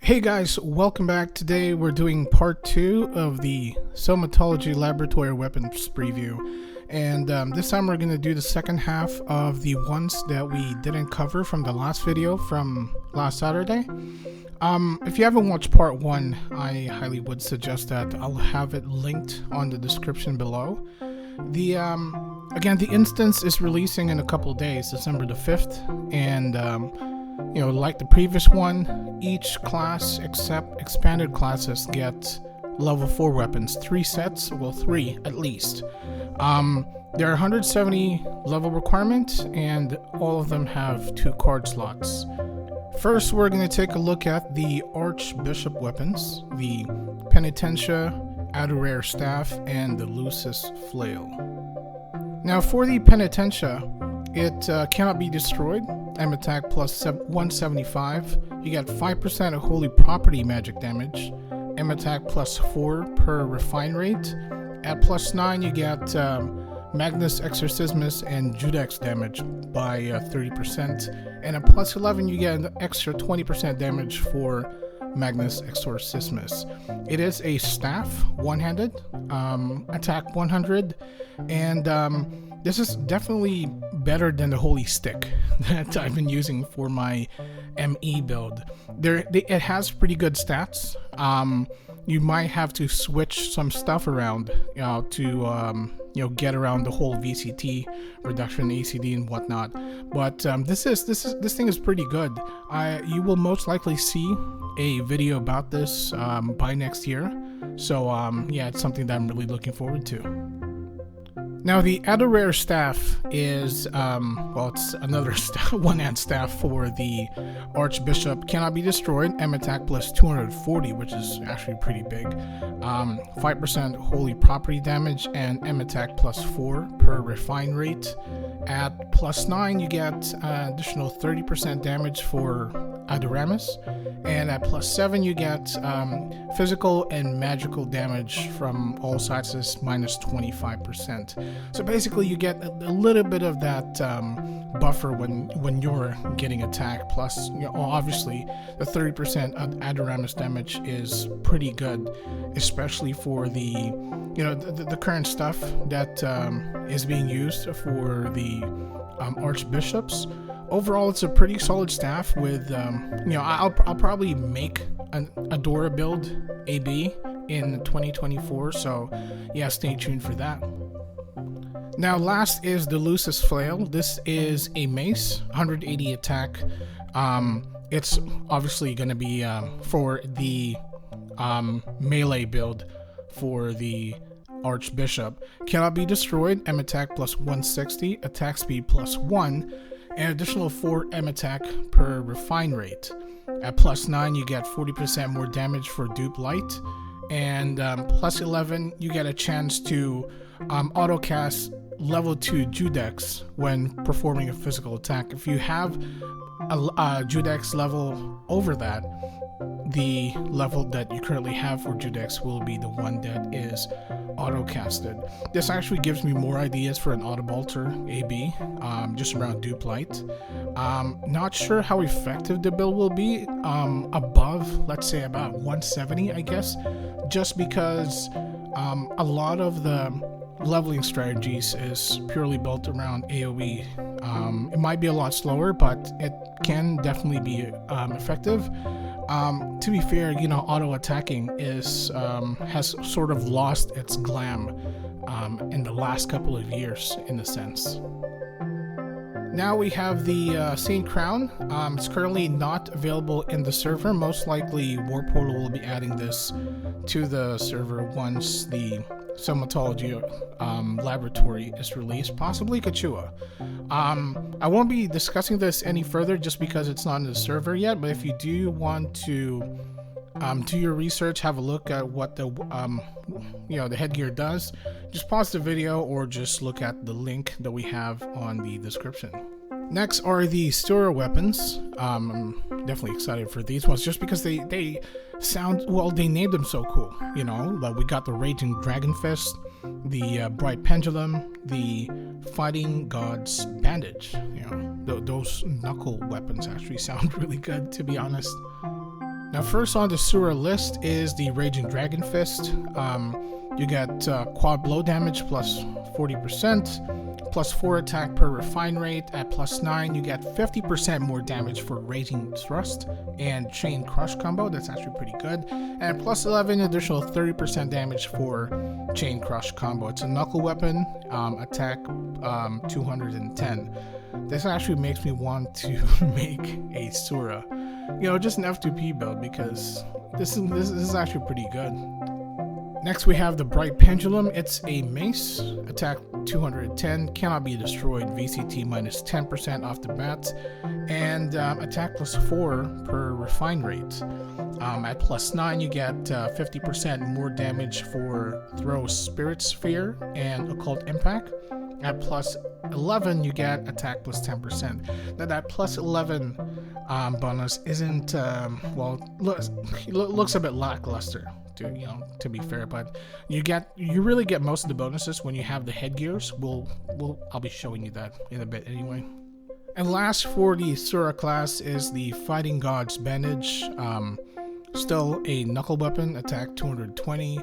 Hey guys, welcome back. Today we're doing part 2 of the Somatology Laboratory Weapons preview. And this time we're going to do the second half of the ones that we didn't cover from the last video from last Saturday. If you haven't watched part 1, I highly would suggest that. I'll have it linked on the description below. Again, the instance is releasing in a couple days, December the 5th, and like the previous one, each class except expanded classes get level 4 weapons, 3 sets, well 3 at least. There are 170 level requirements and all of them have 2 card slots. First, we're going to take a look at the Archbishop Weapons, the Penitentia, Adorare Staff, and the Lucis Flail. Now for the Penitentia, it cannot be destroyed. M attack plus 175. You get 5% of holy property magic damage. M attack plus 4 per refine rate. At plus 9 you get Magnus Exorcismus and Judex damage by 30%. And at plus 11 you get an extra 20% damage for Magnus Exorcismus. It is a staff, one-handed, attack 100, and this is definitely better than the holy stick that I've been using for my ME build. It has pretty good stats. You might have to switch some stuff around to get around the whole VCT reduction, ACD and whatnot. But this thing is pretty good. You will most likely see a video about this by next year. So yeah, it's something that I'm really looking forward to. Now the Adorare Staff is, it's another one-hand staff for the Archbishop. Cannot be destroyed. M attack plus 240, which is actually pretty big. 5% holy property damage and M attack plus 4 per refine rate. At plus 9 you get additional 30% damage for Adoramus, and at plus 7 you get physical and magical damage from all sizes minus 25%. So basically you get a little bit of that buffer when you're getting attacked, plus obviously the 30% Adoramus damage is pretty good, especially for the current stuff that is being used for the Archbishops. Overall, it's a pretty solid staff with, I'll probably make a Dora build AB in 2024, so yeah, stay tuned for that. Now last is the Lucis Flail. This is a mace, 180 attack. It's obviously going to be for the melee build for the Archbishop. Cannot be destroyed. M attack plus 160, attack speed plus 1, and additional 4 M attack per refine rate. At plus 9 you get 40% more damage for dupe light, and plus 11 you get a chance to auto cast level 2 Judex when performing a physical attack. If you have a Judex level over that, the level that you currently have for Judex will be the one that is auto-casted. This actually gives me more ideas for an Autobolter AB, just around dupe light. Not sure how effective the build will be above, let's say about 170, I guess, just because a lot of the leveling strategies is purely built around AoE. It might be a lot slower, but it can definitely be effective. To be fair, auto attacking is has sort of lost its glam in the last couple of years, in a sense. Now we have the Saint Crown. It's currently not available in the server. Most likely War Portal will be adding this to the server once the Somatology Laboratory is released, possibly Kachua. I won't be discussing this any further just because it's not in the server yet, but if you do want to do your research, have a look at what the the headgear does, just pause the video or just look at the link that we have on the description. Next are the Sora Weapons. I'm definitely excited for these ones just because they sound, well, they named them so cool, like we got the Raging Dragon Fist, the Bright Pendulum, the Fighting God's Bandage. Those knuckle weapons actually sound really good, to be honest. Now first on the SURA list is the Raging Dragon Fist. You get quad blow damage plus 40%, plus 4 attack per refine rate. At plus 9 you get 50% more damage for Raging Thrust and Chain Crush combo. That's actually pretty good. And plus 11 additional 30% damage for Chain Crush combo. It's a knuckle weapon, attack 210. This actually makes me want to make a Sora, just an F2P build, because this is actually pretty good. Next we have the Bright Pendulum. It's a mace, attack 210, cannot be destroyed, VCT minus 10% off the bat, and attack plus 4 per refine rate. At plus 9 you get 50% more damage for Throw Spirit Sphere and Occult Impact. At plus 11 you get attack plus 10%. Now that plus 11 bonus isn't looks a bit lackluster, to be fair, but you really get most of the bonuses when you have the headgears. I'll be showing you that in a bit anyway. And last for the Sora class is the Fighting Gods Bandage. Still a knuckle weapon, attack 220,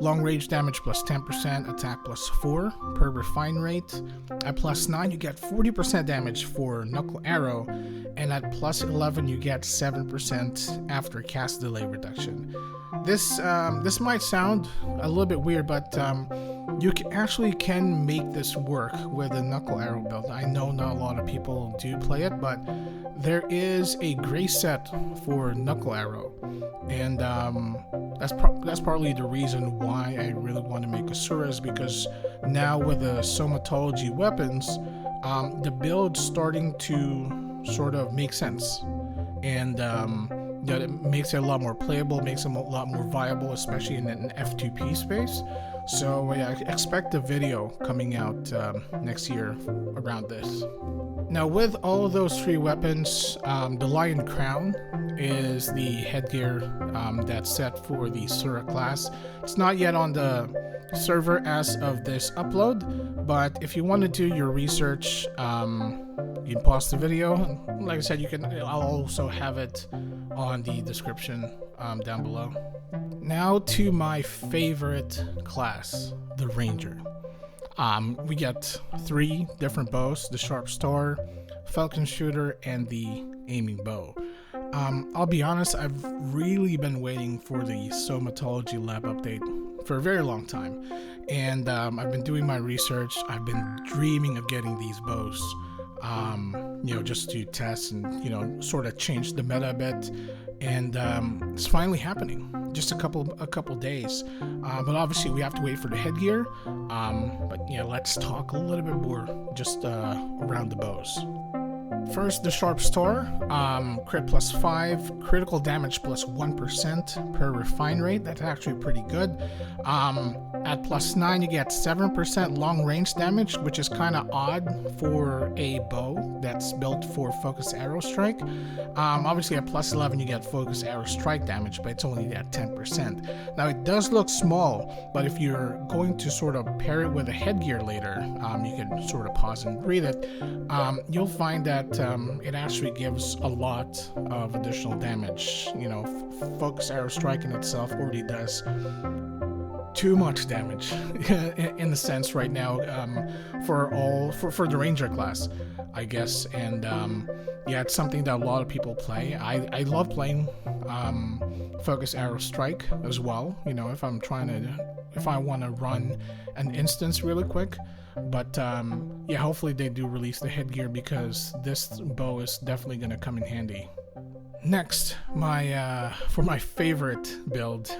long range damage plus 10%, attack plus 4 per refine rate. At plus 9 you get 40% damage for knuckle arrow, and at plus 11 you get 7% after cast delay reduction. This might sound a little bit weird, but you actually can make this work with a knuckle arrow build. I know not a lot of people do play it, but there is a gray set for knuckle arrow, and that's partly the reason why I really want to make a Sora, is because now with the Somatology Weapons, the build's starting to sort of make sense, and it makes it a lot more playable, makes them a lot more viable, especially in an F2P space. So yeah, expect a video coming out next year around this. Now with all of those 3 weapons, the Lion Crown is the headgear that's set for the Sora class. It's not yet on the server as of this upload, but if you want to do your research, you can pause the video. Like I said, I'll also have it on the description down below. Now to my favorite class, the Ranger. We get 3 different bows: the Sharp Star, Falcon Shooter, and the Aiming Bow. I'll be honest, I've really been waiting for the Somatology Lab update for a very long time, and I've been doing my research. I've been dreaming of getting these bows, just to test and sort of change the meta a bit, and it's finally happening. Just a couple days, but obviously we have to wait for the headgear. But let's talk a little bit more just around the bows. First, the Sharp Star, crit plus 5, critical damage plus 1% per refine rate. That's actually pretty good. At plus 9 you get 7% long range damage, which is kind of odd for a bow that's built for focus arrow strike. Obviously at plus 11 you get focus arrow strike damage, but it's only at 10%. Now it does look small, but if you're going to sort of pair it with a headgear later, you can sort of pause and read it. You'll find that it actually gives a lot of additional damage. Focus arrow strike in itself already does too much damage in the sense right now, for the Ranger class, I guess. And yeah, it's something that a lot of people play. I love playing focus arrow strike as well, if I want to run an instance really quick. But yeah, hopefully they do release the headgear, because this bow is definitely going to come in handy. Next, for my favorite build,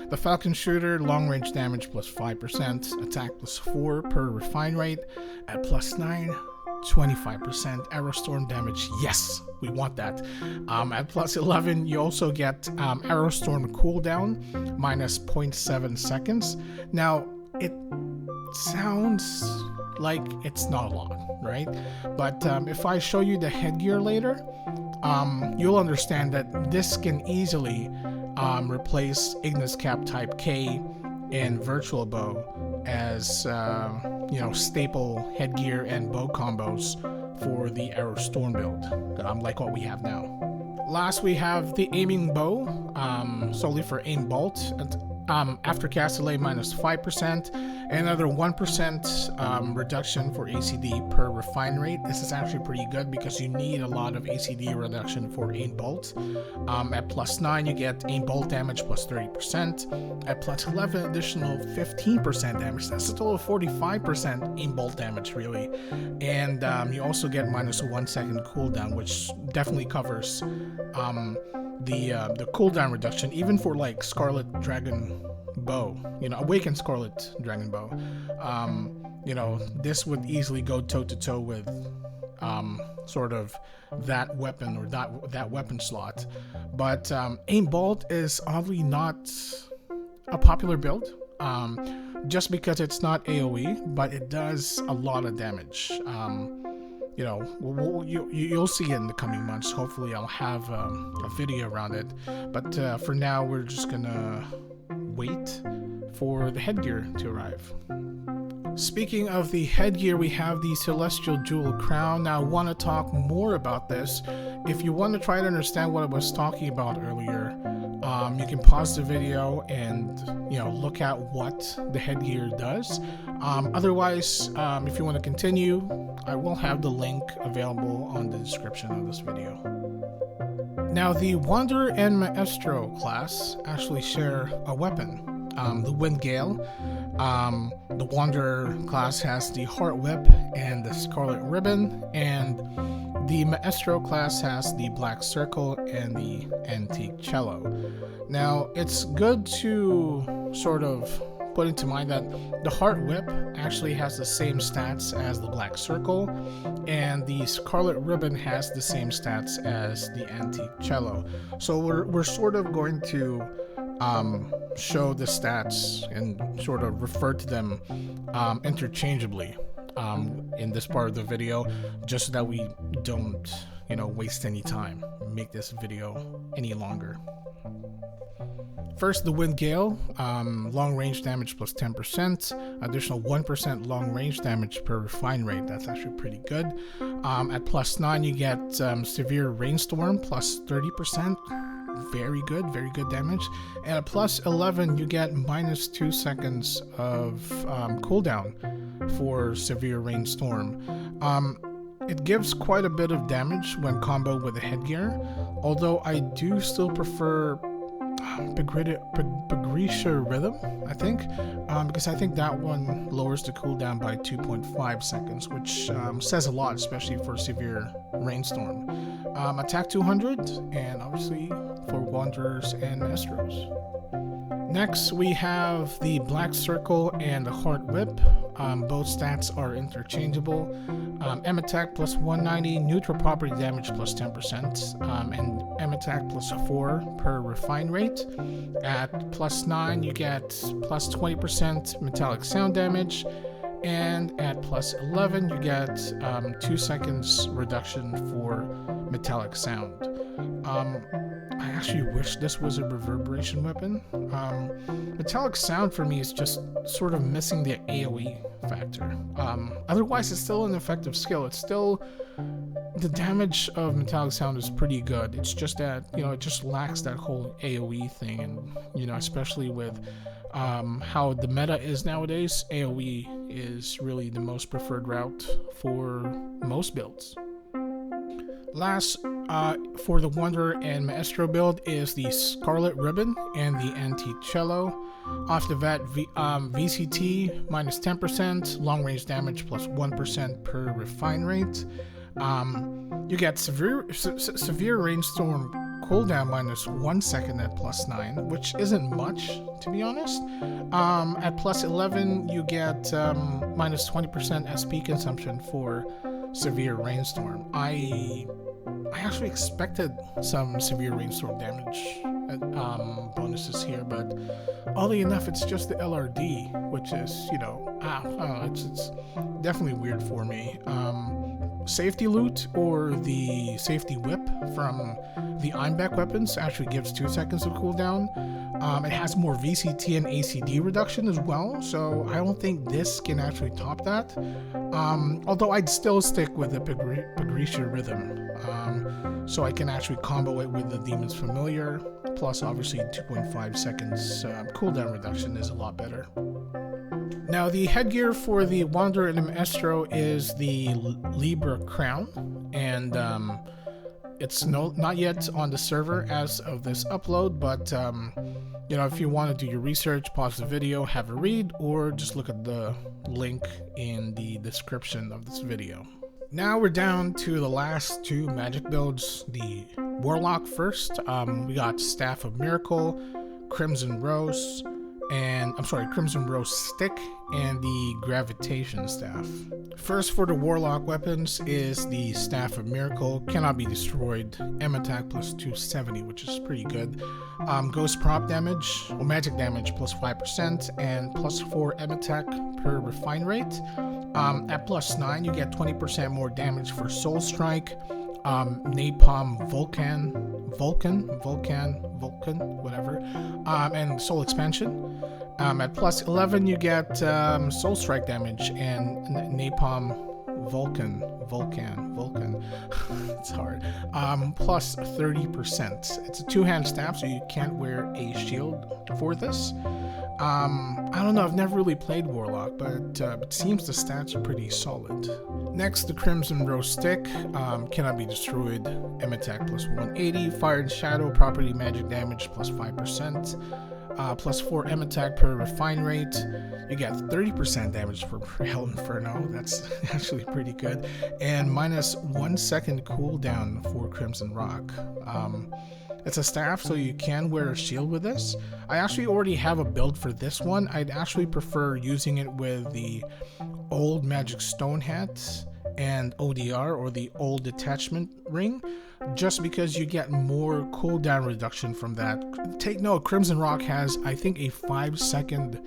the Falcon Shooter, long range damage plus 5%, attack plus 4 per refine rate. At plus 9, 25% arrow storm damage. Yes, we want that. At plus 11 you also get arrow storm cooldown minus 0.7 seconds. Now it sounds like it's not a lot, right? But if I show you the headgear later, you'll understand that this can easily replace Ignis Cap Type K and Virtual Bow as staple headgear and bow combos for the Arrow Storm build, like what we have now. Last, we have the aiming bow, solely for aim bolt. After cast delay minus 5%, and another 1% reduction for ACD per refine rate. This is actually pretty good because you need a lot of ACD reduction for aim bolt. At plus 9, you get aim bolt damage plus 30%. At plus 11, additional 15% damage. That's a total of 45% aim bolt damage, really. And you also get minus 1 second cooldown, which definitely covers the cooldown reduction, even for like Scarlet Dragon Bow, Awakened Scarlet Dragon Bow. This would easily go toe to toe with sort of that weapon or that weapon slot. But aim bolt is oddly not a popular build, just because it's not AoE, but it does a lot of damage. You'll see it in the coming months. Hopefully I'll have a video around it, but for now we're just gonna wait for the headgear to arrive. Speaking of the headgear, we have the Celestial Jewel Crown. Now I want to talk more about this. If you want to try to understand what I was talking about earlier, you can pause the video and look at what the headgear does. Otherwise, if you want to continue, I will have the link available on the description of this video. Now, the Wanderer and Maestro class actually share a weapon, the Wind Gale. The Wanderer class has the Heart Whip and the Scarlet Ribbon, and the Maestro class has the Black Circle and the Antique Cello. Now, it's good to sort of put into mind that the Heart Whip actually has the same stats as the Black Circle, and the Scarlet Ribbon has the same stats as the Antique Cello. So we're sort of going to show the stats and sort of refer to them interchangeably in this part of the video, just so that we don't waste any time, make this video any longer. First, the Wind Gale, long range damage plus 10%, additional 1% long range damage per refine rate. That's actually pretty good. At plus 9, you get Severe Rainstorm plus 30%. Very good damage. And at plus 11, you get minus 2 seconds of cooldown for Severe Rainstorm. It gives quite a bit of damage when comboed with the headgear, although I do still prefer Bagrisha Rhythm, I think, because I think that one lowers the cooldown by 2.5 seconds, which says a lot, especially for Severe Rainstorm. Attack 200, and obviously for Wanderers and Maestros. Next, we have the Black Circle and the Heart Whip. Both stats are interchangeable. M attack plus 190, neutral property damage plus 10%, and M attack plus 4 per refine rate. At plus 9, you get plus 20% metallic sound damage, and at plus 11, you get 2 seconds reduction for metallic sound. I actually wish this was a reverberation weapon. Metallic sound for me is just sort of missing the AoE factor. Otherwise, it's still an effective skill. It's still, the damage of metallic sound is pretty good. It's just that, it just lacks that whole AoE thing. And, especially with how the meta is nowadays, AoE is really the most preferred route for most builds. Last, for the Wanderer and Maestro build is the Scarlet Ribbon and the Antique Cello. Off the bat, VCT minus 10%, long range damage plus 1% per refine rate. You get Severe Rainstorm cooldown minus 1 second at plus 9, which isn't much, to be honest. At plus 11, you get minus 20% SP consumption for Severe Rainstorm. I actually expected some Severe Rainstorm damage bonuses here, but oddly enough, it's just the LRD, which is, it's definitely weird for me. Safety Loot or the Safety Whip from the Warlock Weapons actually gives 2 seconds of cooldown. It has more VCT and ACD reduction as well, so I don't think this can actually top that. Although I'd still stick with the Bagrisha Rhythm. so I can actually combo it with the Demon's Familiar. Plus, obviously, 2.5 seconds cooldown reduction is a lot better. Now, the headgear for the WanderEstro is the Libra Crown, and it's not yet on the server as of this upload, but you know, if you want to do your research, pause the video, have a read, or just look at the link in the description of this video. Now we're down to the last two magic builds. The Warlock first. We got Staff of Miracle, Crimson Rose Stick, and the Gravitation Staff. First, for the Warlock Weapons is the Staff of Miracle, cannot be destroyed, M attack plus 270, which is pretty good. Ghost prop damage, or magic damage plus 5%, and plus 4 M attack per refine rate. At plus 9, you get 20% more damage for Soul Strike, Napalm, Vulcan, whatever, and Soul Expansion. At plus 11, you get Soul Strike damage and Napalm, Vulcan. It's hard. Plus 30%. It's a two-hand staff, so you can't wear a shield for this. I don't know, I've never really played Warlock, but it seems the stats are pretty solid. Next, the Crimson Rose Stick, cannot be destroyed, M attack plus 180, Fire and Shadow, property magic damage plus 5%, plus 4 M attack per refine rate. You get 30% damage for Hell Inferno, that's actually pretty good, and minus 1 second cooldown for Crimson Rock. It's a staff, so you can wear a shield with this. I actually already have a build for this one. I'd actually prefer using it with the old Magic Stone Hat and ODR, or the old Detachment Ring, just because you get more cooldown reduction from that. Take note, Crimson Rock has, I think, a 5-second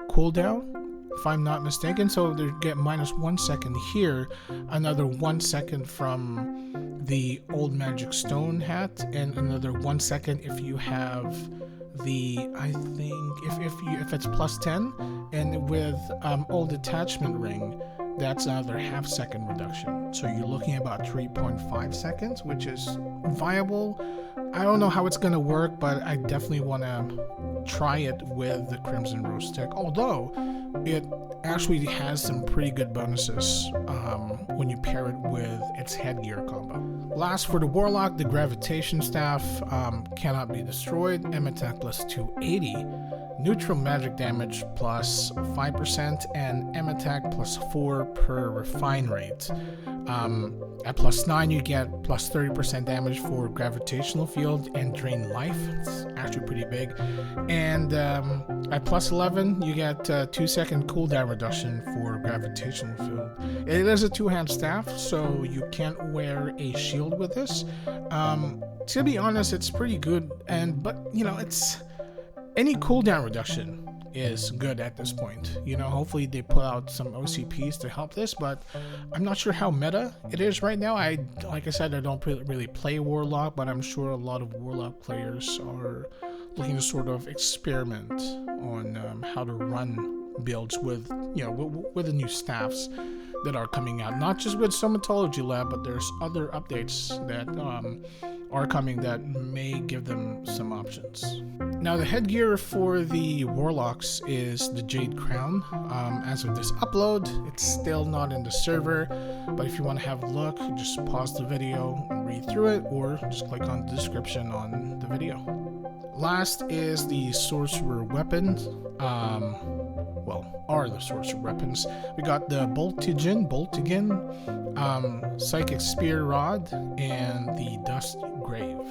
cooldown, if I'm not mistaken, so they get minus 1 second here, another 1 second from the old Magic Stone Hat, and another 1 second if you have the, I think, if it's plus 10, and with old Detachment Ring, that's another half-second reduction. So you're looking at about 3.5 seconds, which is viable. I don't know how it's going to work, but I definitely want to try it with the Crimson Rose Stick, although it actually has some pretty good bonuses when you pair it with its headgear combo. Last, for the Warlock, the Gravitation Staff, cannot be destroyed, M attack plus 280, neutral magic damage plus 5%, and M attack plus 4 per refine rate. At plus 9, you get plus 30% damage for Gravitational Field and Drain Life. It's actually pretty big. And at plus 11, you get 2-second cooldown reduction for Gravitational Field. It is a two-hand staff, so you can't wear a shield with this. To be honest, it's pretty good, but you know, it's any cooldown reduction is good at this point. You know, hopefully they put out some OCPs to help this, but I'm not sure how meta it is right now. Like I said, I don't really play Warlock, but I'm sure a lot of Warlock players are looking to sort of experiment on how to run builds with, you know, with the new staffs that are coming out. Not just with Somatology Lab, but there's other updates that are coming that may give them some options. Now, the headgear for the Warlocks is the Jade Crown. As of this upload, it's still not in the server, but if you want to have a look, just pause the video and read through it, or just click on the description on the video. Last is the Sorcerer Weapons. Are the Sorcerer Weapons. We got the Boltigan, Psychic Spear Rod, and the Dust Grave.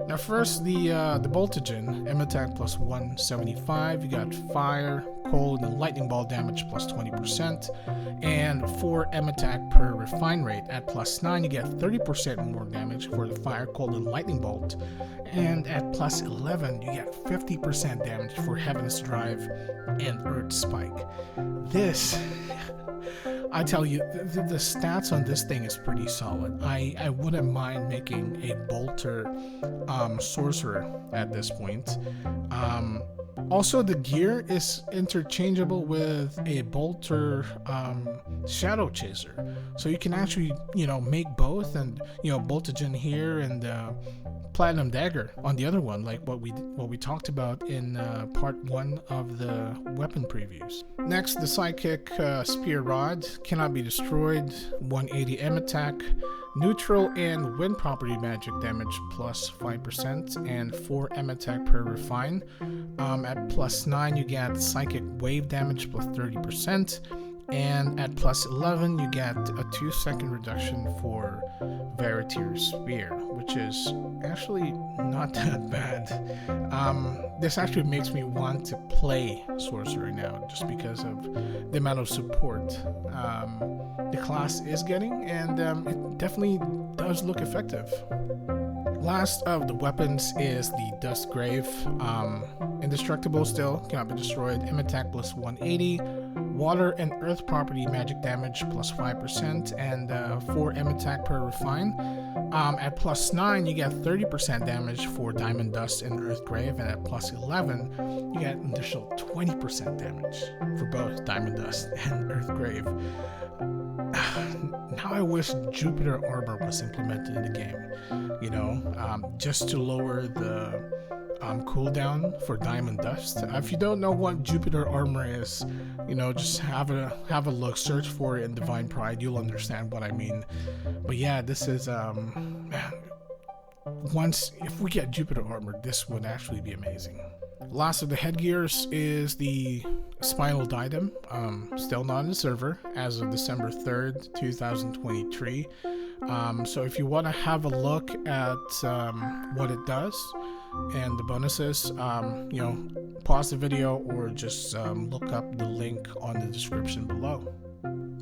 Now first, the Boltigan, M attack plus 175, you got Fire, Cold, and Lightning Ball damage plus 20%, and 4 M attack per refine rate. At plus 9, you get 30% more damage for the Fire, Cold, and Lightning Bolt, and at plus 11, you get 50% damage for Heaven's Drive and Earth Spike. This, I tell you, the stats on this thing is pretty solid. I wouldn't mind making a bolter sorcerer at this point. Also, the gear is interchangeable with a bolter shadow chaser, so you can actually, you know, make both, and boltagen here and platinum dagger on the other one, like what we talked about in part 1 of the weapon previews. Next, the sidekick spear rod cannot be destroyed, 180 M attack, neutral and wind property magic damage plus 5%, and 4 M attack per refine. At plus 9 you get psychic wave damage plus 30%, and at plus 11 you get a 2-second reduction for Veritier Spear, which is actually not that bad. This actually makes me want to play Sorcerer now, just because of the amount of support the class is getting, and it definitely does look effective. Last of the weapons is the Dust Grave. Indestructible still, cannot be destroyed, M attack plus 180, water and earth property magic damage plus 5%, and 4 M attack per refine. At plus 9 you get 30% damage for Diamond Dust and Earth Grave, and at plus 11 you get an additional 20% damage for both Diamond Dust and Earth Grave. Now I wish Jupiter Armor was implemented in the game, just to lower the cooldown for Diamond Dust. If you don't know what Jupiter Armor is, just have a look, search for it in Divine Pride, you'll understand what I mean. But yeah, this is man, if we get Jupiter Armor, this would actually be amazing. Last of the headgears is the Spinal Diadem, still not in the server as of December 3rd, 2023. So if you want to have a look at what it does and the bonuses, pause the video or just look up the link on the description below.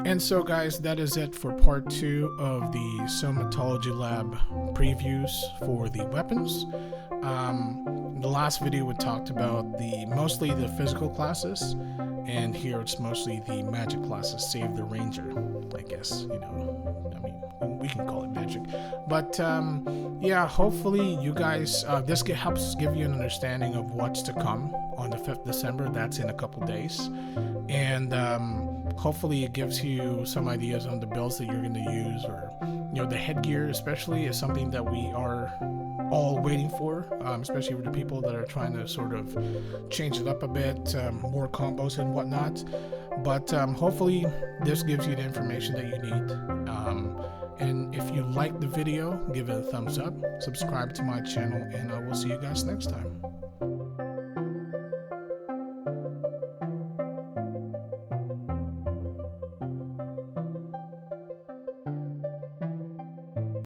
And so guys, that is it for part 2 of the Somatology Lab previews for the weapons. The last video we talked about mostly the physical classes, and here it's mostly the magic classes, save the ranger, I guess, we can call it magic. But yeah, hopefully you guys, this helps give you an understanding of what's to come on the 5th December, that's in a couple days. And hopefully it gives you some ideas on the builds that you're going to use, or the headgear especially is something that we are all waiting for, especially for the people that are trying to sort of change it up a bit, more combos and whatnot. But hopefully this gives you the information that you need. And if you like the video, give it a thumbs up, subscribe to my channel, and I will see you guys next time.